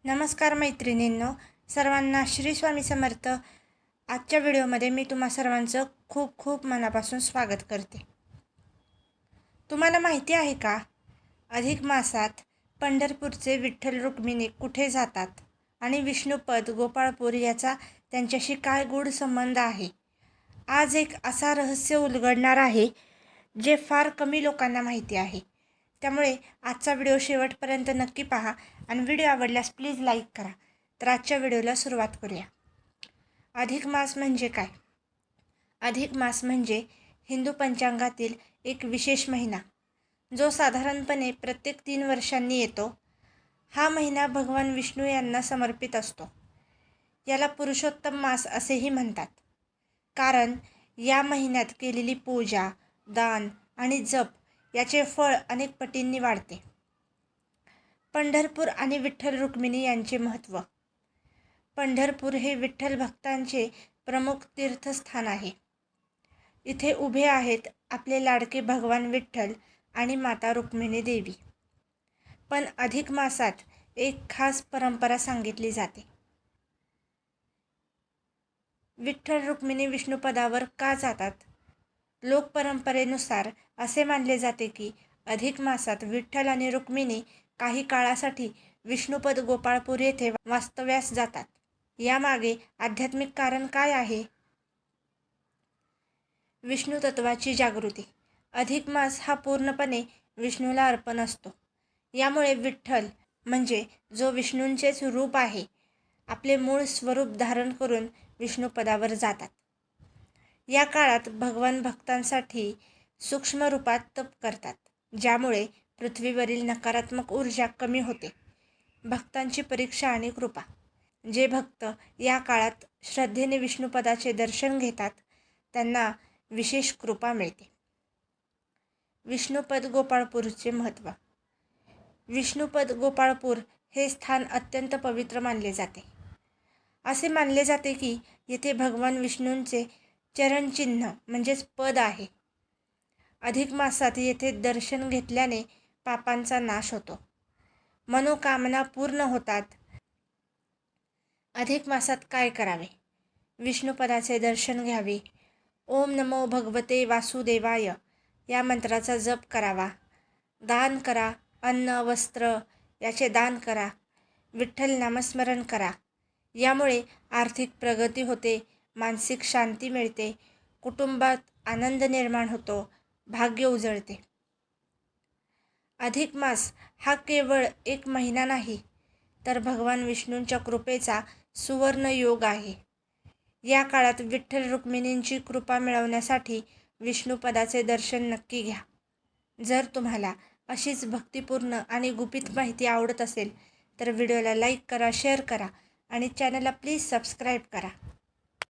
नमस्कार मैत्रिणींनो, सर्वांना श्री स्वामी समर्थ. आजच्या व्हिडिओमध्ये मी तुम्हा सर्वांचं खूप खूप मनापासून स्वागत करते. तुम्हाला माहिती आहे का, अधिक मासात पंढरपूरचे विठ्ठल रुक्मिणी कुठे जातात आणि विष्णुपद गोपाळपूर याचा त्यांच्याशी काय गूढ संबंध आहे. आज एक असा रहस्य उलगडणार आहे जे फार कमी लोकांना माहिती आहे. त्यामुळे आजचा व्हिडिओ शेवटपर्यंत नक्की पहा आणि व्हिडिओ आवडल्यास प्लीज लाईक करा. तर आजच्या व्हिडिओला सुरुवात करूया. अधिक मास म्हणजे काय? अधिक मास म्हणजे हिंदू पंचांगातील एक विशेष महिना, जो साधारणपणे प्रत्येक 3 वर्षांनी येतो. हा महिना भगवान विष्णू यांना समर्पित असतो. याला पुरुषोत्तम मास असेही म्हणतात, कारण या महिन्यात केलेली पूजा, दान आणि जप याचे फळ अनेक पटींनी वाढते. पंढरपूर आणि विठ्ठल रुक्मिणी यांचे महत्त्व. पंढरपूर हे विठ्ठल भक्तांचे प्रमुख तीर्थस्थान आहे. इथे उभे आहेत आपले लाडके भगवान विठ्ठल आणि माता रुक्मिणी देवी. पण अधिक मासात एक खास परंपरा सांगितली जाते. विठ्ठल रुक्मिणी विष्णुपदावर का जातात? लोकपरंपरेनुसार असे मानले जाते की अधिक मासात विठ्ठल आणि रुक्मिणी काही काळासाठी विष्णुपद गोपाळपूर येथे वास्तव्यास जातात. यामागे आध्यात्मिक कारण काय आहे? विष्णू तत्वाची जागृती. अधिक मास हा पूर्णपणे विष्णूला अर्पण असतो. यामुळे विठ्ठल म्हणजे जो विष्णूंचेच रूप आहे, आपले मूळ स्वरूप धारण करून विष्णुपदावर जातात. या काळात भगवान भक्तांसाठी सूक्ष्म रूपात तप करतात, ज्यामुळे पृथ्वीवरील नकारात्मक ऊर्जा कमी होते. भक्तांची परीक्षा आणि कृपा. जे भक्त या काळात श्रद्धेने विष्णुपदाचे दर्शन घेतात, त्यांना विशेष कृपा मिळते. विष्णुपद गोपाळपूरचे महत्त्व. विष्णुपद गोपाळपूर हे स्थान अत्यंत पवित्र मानले जाते. असे मानले जाते की येथे भगवान विष्णूंचे चरणचिन्ह म्हणजेच पद आहे. अधिक मासात येथे दर्शन घेतल्याने पापांचा नाश होतो, मनोकामना पूर्ण होतात. अधिक मासात काय करावे? विष्णुपदाचे दर्शन घ्यावे. ओम नमो भगवते वासुदेवाय या मंत्राचा जप करावा. दान करा. अन्न वस्त्र याचे दान करा. विठ्ठल नामस्मरण करा. यामुळे आर्थिक प्रगती होते, मानसिक शांती मिळते, कुटुंबात आनंद निर्माण होतो, भाग्य उजळते. अधिक मास हा केवळ एक महिना नाही, तर भगवान विष्णूंच्या कृपेचा सुवर्ण योग आहे. या काळात विठ्ठल रुक्मिणींची कृपा मिळवण्यासाठी विष्णुपदाचे दर्शन नक्की घ्या. जर तुम्हाला अशीच भक्तिपूर्ण आणि गुपित माहिती आवडत असेल तर व्हिडिओला लाईक करा, शेअर करा आणि चॅनलला प्लीज सबस्क्राईब करा.